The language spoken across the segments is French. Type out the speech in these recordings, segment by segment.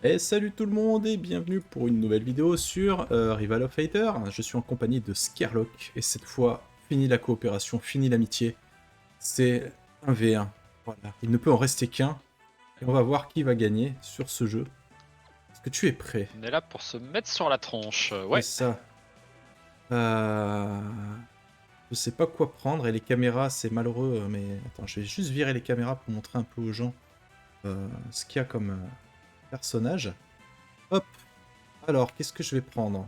Et salut tout le monde et bienvenue pour une nouvelle vidéo sur Rival of Fighter. Je suis en compagnie de Skerlock et cette fois, fini la coopération, fini l'amitié. C'est un V1. Voilà, il ne peut en rester qu'un et on va voir qui va gagner sur ce jeu. Est-ce que tu es prêt? On est là pour se mettre sur la tronche. C'est Ouais. ça. Euh... Je sais pas quoi prendre et les caméras c'est malheureux mais attends, je vais juste virer les caméras pour montrer un peu aux gens ce qu'il y a comme personnage. Hop. Alors, qu'est-ce que je vais prendre?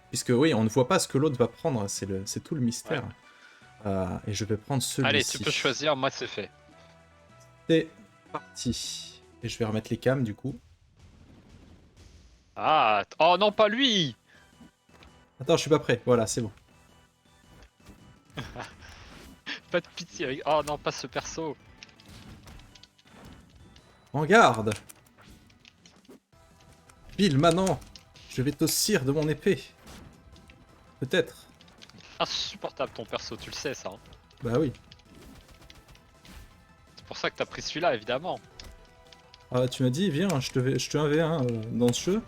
Puisque oui, on ne voit pas ce que l'autre va prendre, c'est tout le Ouais. mystère. Et je vais prendre Allez, tu peux celui-ci. choisir, moi c'est fait. C'est parti. Et je vais remettre les cams du coup. Ah, oh non, pas lui. Attends, je suis pas prêt. Voilà, c'est bon. Pas de pitié avec... Oh non, pas ce perso. En garde! Bill, maintenant! Je vais te cire de mon épée. Peut-être. Insupportable ton perso, tu le sais ça. Hein. Bah oui. C'est pour ça que t'as pris celui-là, évidemment. Ah, tu m'as dit, viens, je te 1v1 dans ce jeu.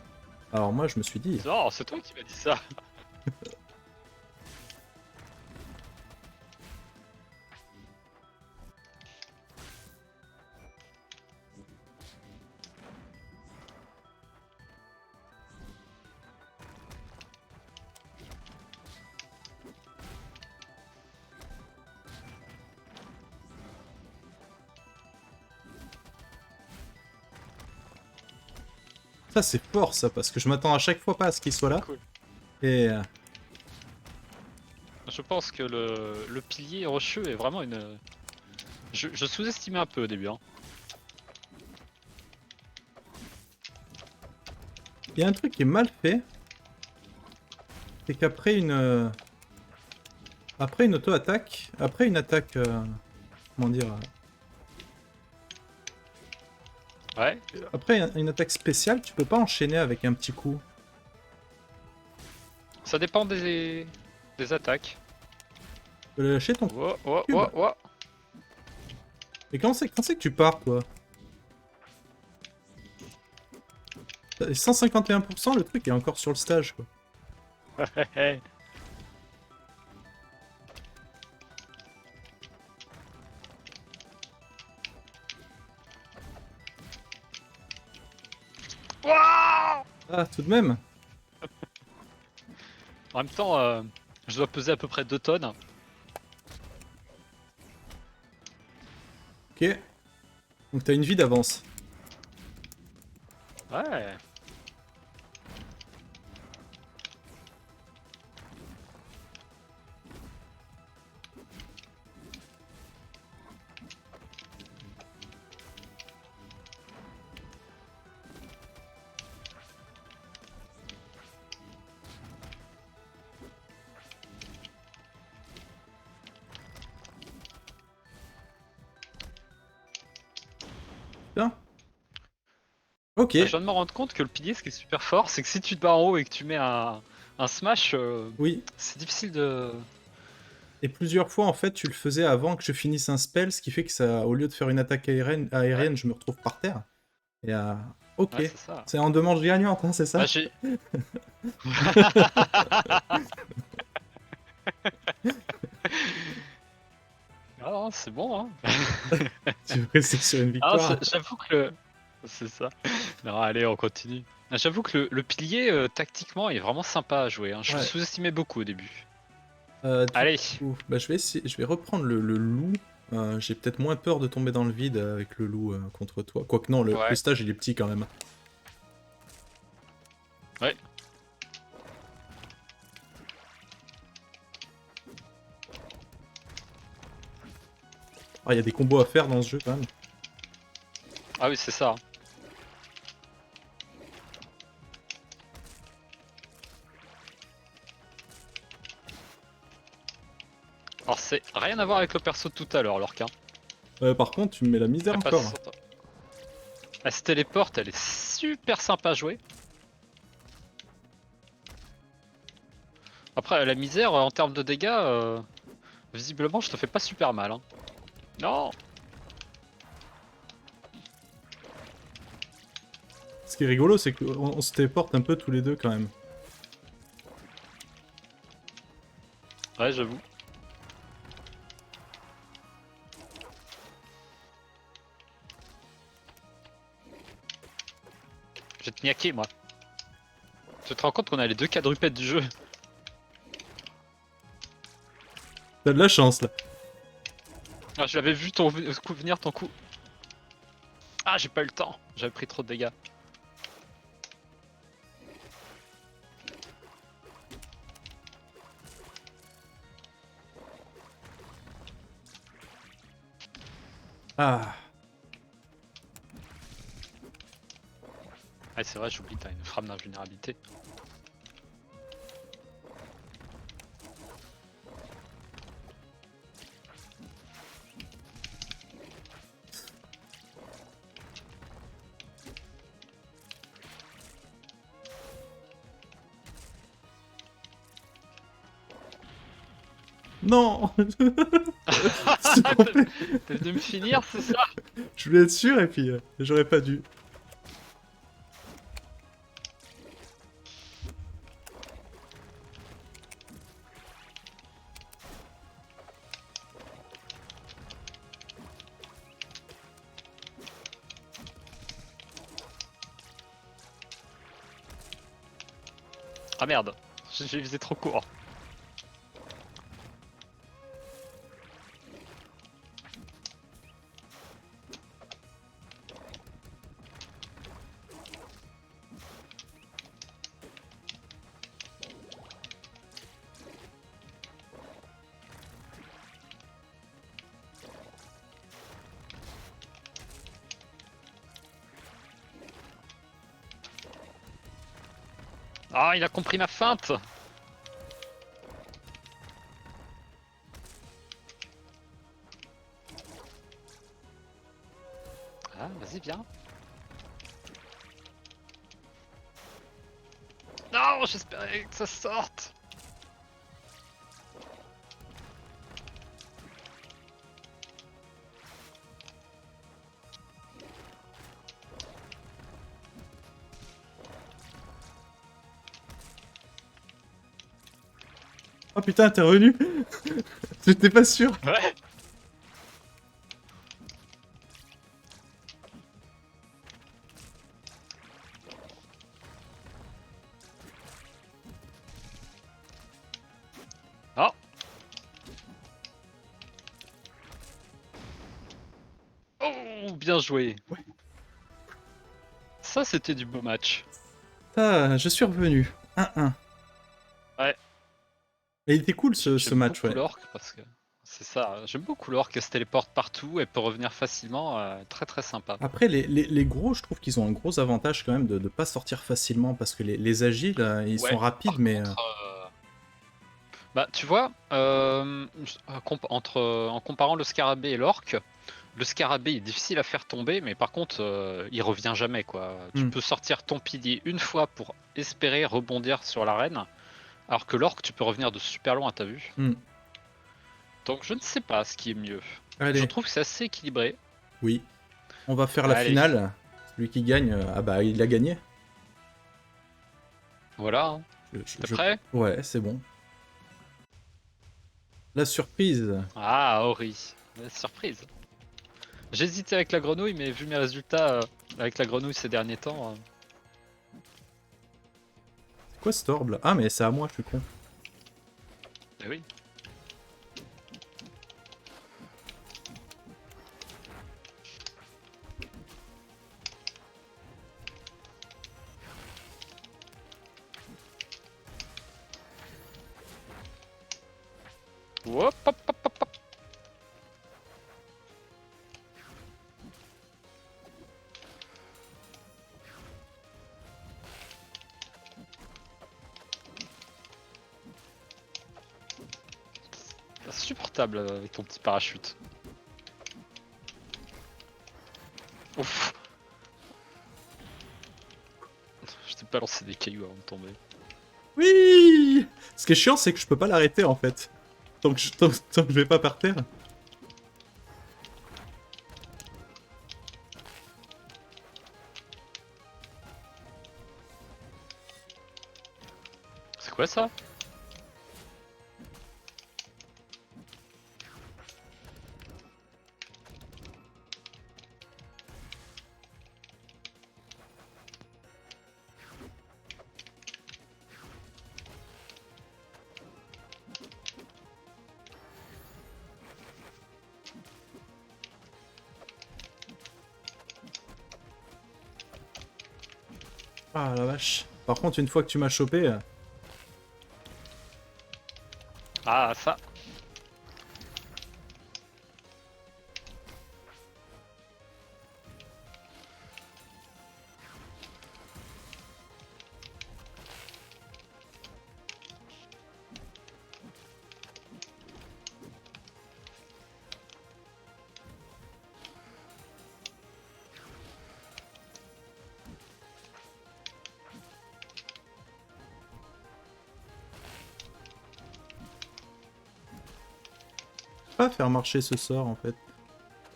Alors moi, je me suis dit, Non, c'est toi qui m'as dit ça. ça c'est fort ça, parce que je m'attends à chaque fois pas à ce qu'il soit là. Cool. Et Je pense que le pilier rocheux est vraiment une... Je sous-estimais un peu au début. Hein. il y a un truc qui est mal fait. C'est qu'après après une auto-attaque, après une attaque, comment dire, Ouais. après une attaque spéciale, tu peux pas enchaîner avec un petit coup. Ça dépend des attaques. Tu peux lâcher ton Oh, oh, cube. oh, oh. Et quand c'est que tu pars, toi? Et 151%, le truc est encore sur le stage, quoi. Wouah. Ah, tout de même. En même temps, je dois peser à peu près 2 tonnes. Ok. Donc t'as une vie d'avance. Ouais. Bien. Ok. Je viens de me rendre compte que le pilier, ce qui est super fort, c'est que si tu te bats en haut et que tu mets un smash, Oui. c'est difficile de... Et plusieurs fois, en fait, tu le faisais avant que je finisse un spell, ce qui fait que ça, au lieu de faire une attaque Ouais, aérienne, je me retrouve par terre. Et ok. ouais c'est ça. C'est en deux manches gagnantes, hein, c'est Bah ça? j'ai... Ah non, c'est bon, hein. Tu veux rester sur une Ah, victoire? j'avoue que le... C'est ça. Non, allez, on continue. Ah, j'avoue que le pilier, tactiquement, est vraiment sympa à jouer. Hein. Je le Ouais. sous-estimais beaucoup au début. Du Allez. coup, bah, je vais reprendre le loup. J'ai peut-être moins peur de tomber dans le vide avec le loup contre toi. Quoique non, le Ouais. stage il est petit quand même. Ouais. Ah, il y a des combos à faire dans ce jeu quand même. Ah oui, c'est ça. Hein. Alors c'est rien à voir avec le perso de tout à l'heure, Lorca. Par contre, tu me mets la misère Elle encore. passe son temps. Elle se téléporte, elle est super sympa à jouer. Après, la misère, en termes de dégâts, visiblement, je te fais pas super mal. Hein. Non. Ce qui est rigolo, c'est qu'on se téléporte un peu tous les deux quand même. Ouais, j'avoue. Je vais te niaquer, moi. Tu te rends compte qu'on a les 2 quadrupèdes du jeu? T'as de la chance là. Ah, je l'avais vu ton coup venir, ton coup. Ah, j'ai pas eu le temps. J'avais pris trop de dégâts. Ah. Ah, c'est vrai, j'oublie, t'as une frappe d'invulnérabilité. Non. S'il te plaît. T'es venu me finir, c'est ça? Je voulais être sûr et puis j'aurais pas dû. Ah merde, j'ai visé trop court. Ah, il a compris ma feinte. Ah, vas-y, viens. Non, j'espérais que ça sorte. Oh putain, t'es revenu. J'étais pas sûr. Ouais. Oh. Oh, bien joué. Ouais. Ça, c'était du beau match. Ah, je suis revenu. 1-1. Ouais. Et il était cool ce J'aime match, beaucoup ouais. l'orque parce que c'est ça. J'aime beaucoup l'orque, elle se téléporte partout, elle peut revenir facilement. Très très sympa. Après, les gros, je trouve qu'ils ont un gros avantage quand même de pas sortir facilement parce que les agiles, ils sont Ouais. rapides, Par mais. contre, bah tu vois, en comparant le scarabée et l'orque, le scarabée est difficile à faire tomber, mais par contre, il revient jamais quoi. Tu Hmm. peux sortir ton pilier une fois pour espérer rebondir sur l'arène, alors que l'orque, tu peux revenir de super loin, t'as vu? Hmm. Donc je ne sais pas ce qui est mieux. Je Allez, trouve que c'est assez équilibré. oui. On va faire la Allez, finale. Celui qui gagne, ah bah il a gagné. voilà, hein. T'es Je- prêt? Ouais, c'est bon. La surprise. Ah, Ori, surprise. J'hésitais avec la grenouille, mais vu mes résultats avec la grenouille ces derniers temps, C'est quoi cet orbe là? Ah, mais c'est à moi, je suis con. eh oui. Hop, hop, hop, hop, hop. Insupportable avec ton petit parachute. Ouf. Je t'ai pas lancé des cailloux avant de tomber. Oui! Ce qui est chiant, c'est que je peux pas l'arrêter en fait. Tant que je vais pas par terre. quoi ça? Ah la vache. Par contre, une fois que tu m'as chopé, Ah ça. pas faire marcher ce sort en fait.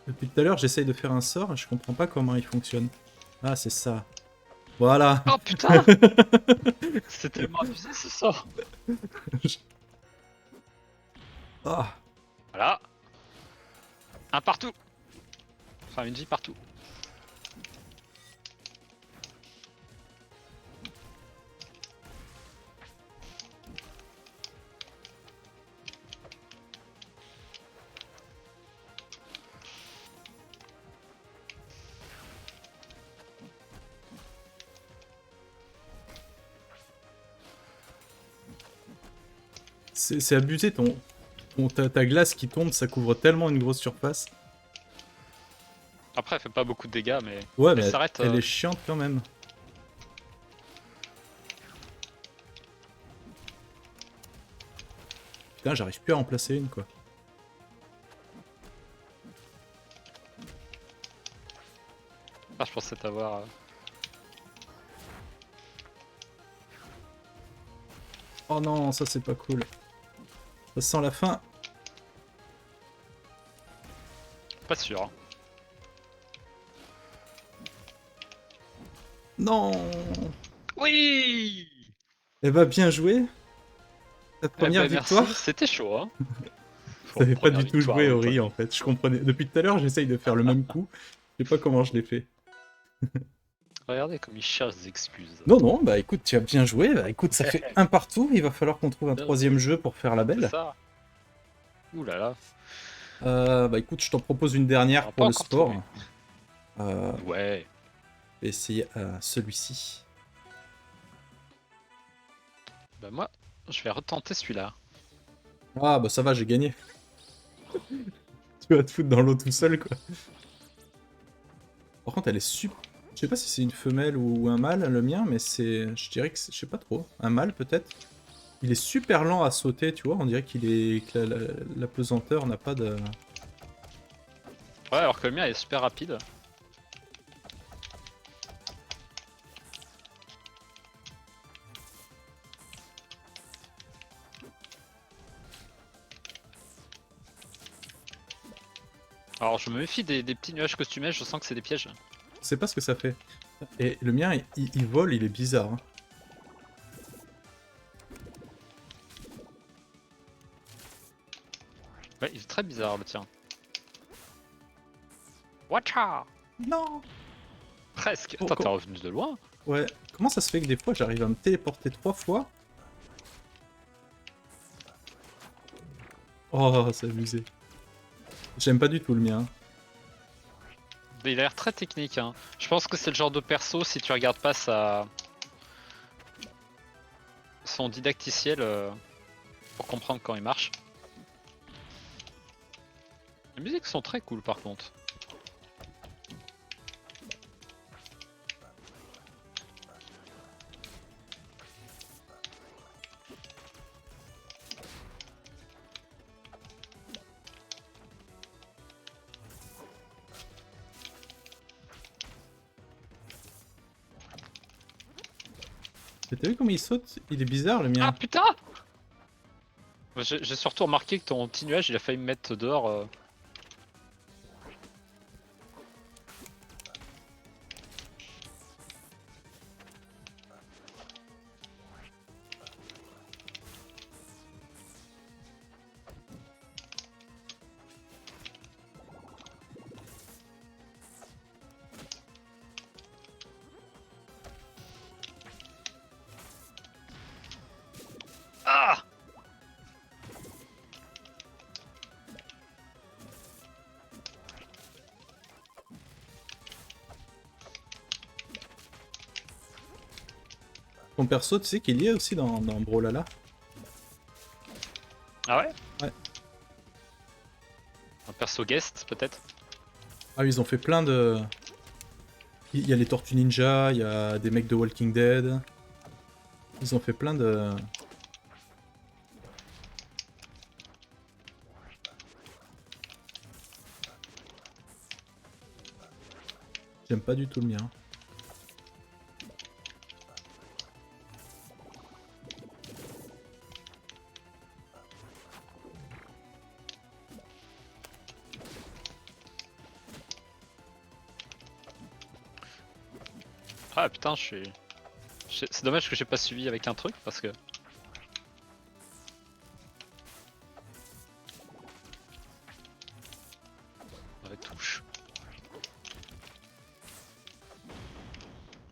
Depuis tout à l'heure, j'essaye de faire un sort et je comprends pas comment il fonctionne. Ah, c'est ça. Voilà. Oh putain. C'est tellement abusé ce sort. Ah. Voilà. Un partout. Enfin une vie partout. C'est abusé ta glace qui tombe, ça couvre tellement une grosse surface. Après elle fait pas beaucoup de dégâts mais Ouais, elle mais s'arrête. elle est chiante quand même. Putain, j'arrive plus à en placer une quoi. Ah je pensais t'avoir. Oh non, ça c'est pas cool. Ça sent la fin. Pas sûr. Hein. Non. Oui. Eh bah bien joué. Ta Eh première ben victoire. merci, c'était chaud hein. Ça Bon, n'avait pas première du tout victoire, joué oui, au pas. riz en fait. Je comprenais. Depuis tout à l'heure, j'essaye de faire le même coup. Je sais pas comment je l'ai fait. Regardez comme il cherche des excuses. Non, non, bah écoute, tu as bien joué. Bah écoute, ça fait un partout. Il va falloir qu'on trouve un Bien troisième joué. jeu pour faire la C'est belle. ça. Ouh là là. Bah écoute, je t'en propose une On dernière a pour pas le encore tout sport. vu. Je Ouais. vais essayer celui-ci. Bah moi, je vais retenter celui-là. Ah bah ça va, j'ai gagné. Tu vas te foutre dans l'eau tout seul quoi. Par contre, elle est super. Je sais pas si c'est une femelle ou un mâle, le mien, mais c'est. Je dirais que je sais pas trop. Un mâle peut-être. Il est super lent à sauter, tu vois. On dirait qu'il est. Que la pesanteur n'a pas de. Ouais, alors que le mien est super rapide. Alors je me méfie des petits nuages costumés, je sens que c'est des pièges. Je sais pas ce que ça fait. Et le mien, il vole, il est bizarre. Hein. Ouais, il est très bizarre le tien. Watcha. Non. Presque. Oh, Attends, t'es revenu de loin. ouais. Comment ça se fait que des fois j'arrive à me téléporter 3 fois? Oh, c'est abusé. J'aime pas du tout le mien. Mais il a l'air très technique. Hein. Je pense que c'est le genre de perso, si tu regardes pas son didacticiel pour comprendre quand il marche. Les musiques sont très cool par contre. T'as vu comment il saute? Il est bizarre le Ah mien. putain! J'ai surtout remarqué que ton petit nuage il a failli me mettre dehors. Ton perso, tu sais qu'il y est aussi dans Brawlhalla. Ah ouais? Ouais. Un perso guest, peut-être? Ah, ils ont fait plein de... Il y a les Tortues Ninja, il y a des mecs de Walking Dead. Ils ont fait plein de... J'aime pas du tout le mien. Ah putain, c'est dommage que j'ai pas suivi avec un truc parce que. Avec touche.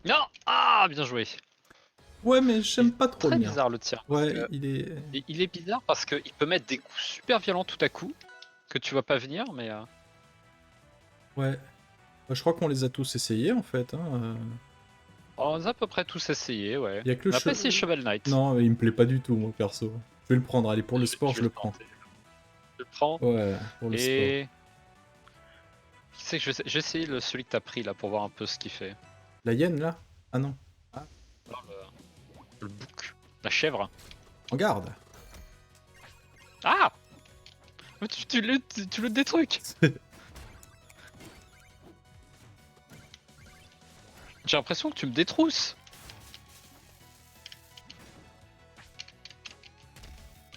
Non! Ah, bien joué. Ouais, mais j'aime pas trop le Très mien. bizarre le tir. Parce Ouais, que il est... il est bizarre parce qu'il peut mettre des coups super violents tout à coup que tu vois pas venir, mais. Ouais. Bah, je crois qu'on les a tous essayés, en fait. Hein. On a à peu près tous essayé, ouais. Il y a que le On a pas essayé Shovel Knight. Non, il me plaît pas du tout, moi, perso. Je vais le prendre, allez, pour le sport, Je je vais le le prends. tenter. Je le prends. Ouais, pour le sport. Et. Qui c'est que je vais essayer celui que t'as pris là pour voir un peu ce qu'il fait. La hyène, là? Ah non. Non, le bouc. La chèvre. En garde. Ah! Mais tu le détruis! J'ai l'impression que tu me détrousses!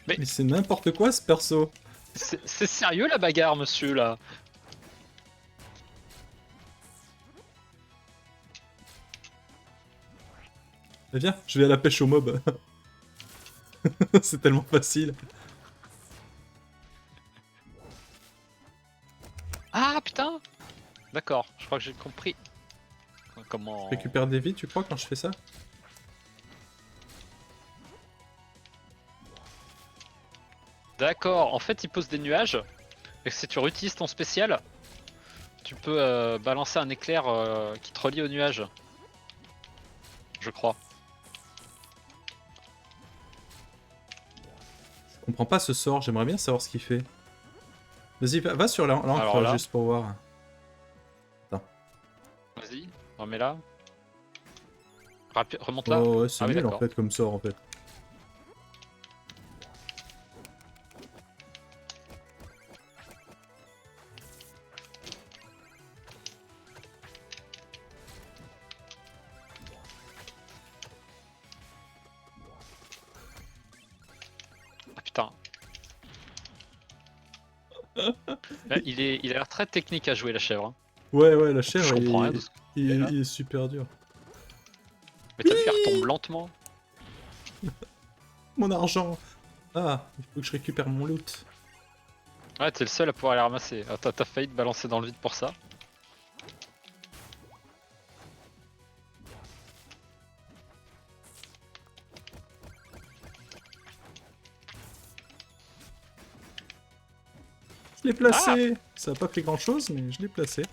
Mais c'est n'importe quoi, ce perso. C'est sérieux la bagarre, monsieur, là? Eh viens, je vais à la pêche au mob. C'est tellement facile. Ah, putain! D'accord, je crois que j'ai compris. Comment... Je récupère des vies, tu crois, quand je fais ça? D'accord, en fait il pose des nuages, et si tu réutilises ton spécial, tu peux balancer un éclair qui te relie au nuage. Je crois. Je comprends pas ce sort, j'aimerais bien savoir ce qu'il fait. Vas-y, va sur Alors l'encre, là- juste pour voir. Vas-y, remets-la. Remonte là. Oh ouais, c'est Ah oui, nul en d'accord. fait comme sort en fait. Ah putain. Là, il a l'air très technique à jouer la chèvre. Hein. Ouais, ouais, la Je chèvre, comprends rien de ce il, qu'il fait, là. il est super dur. Mais t'as vu, elle retombe lentement. Mon argent! Ah, il faut que je récupère mon loot. Ouais, t'es le seul à pouvoir les ramasser. Ah, t'as failli te balancer dans le vide pour ça. Je l'ai placé! Ça a pas fait grand chose, mais je l'ai placé.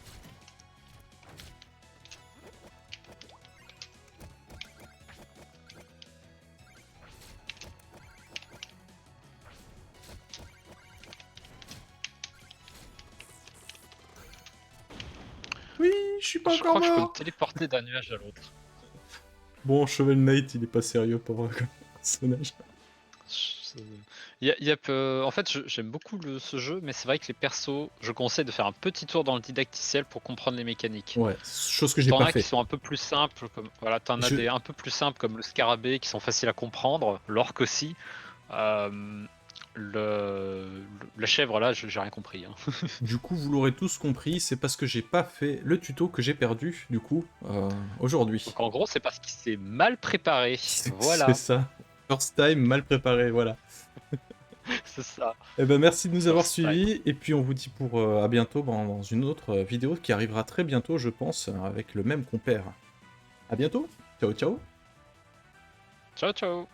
Oui, je suis pas Je encore crois que je peux me mort! téléporter d'un nuage à l'autre. Bon, Shovel Knight, il est pas sérieux pour moi comme personnage. En fait, j'aime beaucoup ce jeu, mais c'est vrai que les persos, je conseille de faire un petit tour dans le didacticiel pour comprendre les mécaniques. Ouais, chose que j'ai T'en pas as qui fait. sont un peu plus simples, comme voilà, t'en as des un peu plus simples comme le scarabée qui sont faciles à comprendre, l'orque aussi. Euh, la chèvre là, j'ai rien compris. Hein. Du coup, vous l'aurez tous compris, c'est parce que j'ai pas fait le tuto que j'ai perdu, du coup, aujourd'hui. Donc en gros, c'est parce qu'il s'est mal préparé. C'est Voilà, ça. First time, mal préparé, voilà. c'est ça. Eh ben, merci de nous avoir First time. suivis, et puis on vous dit pour à bientôt dans une autre vidéo qui arrivera très bientôt, je pense, avec le même compère. À bientôt, ciao ciao. Ciao ciao.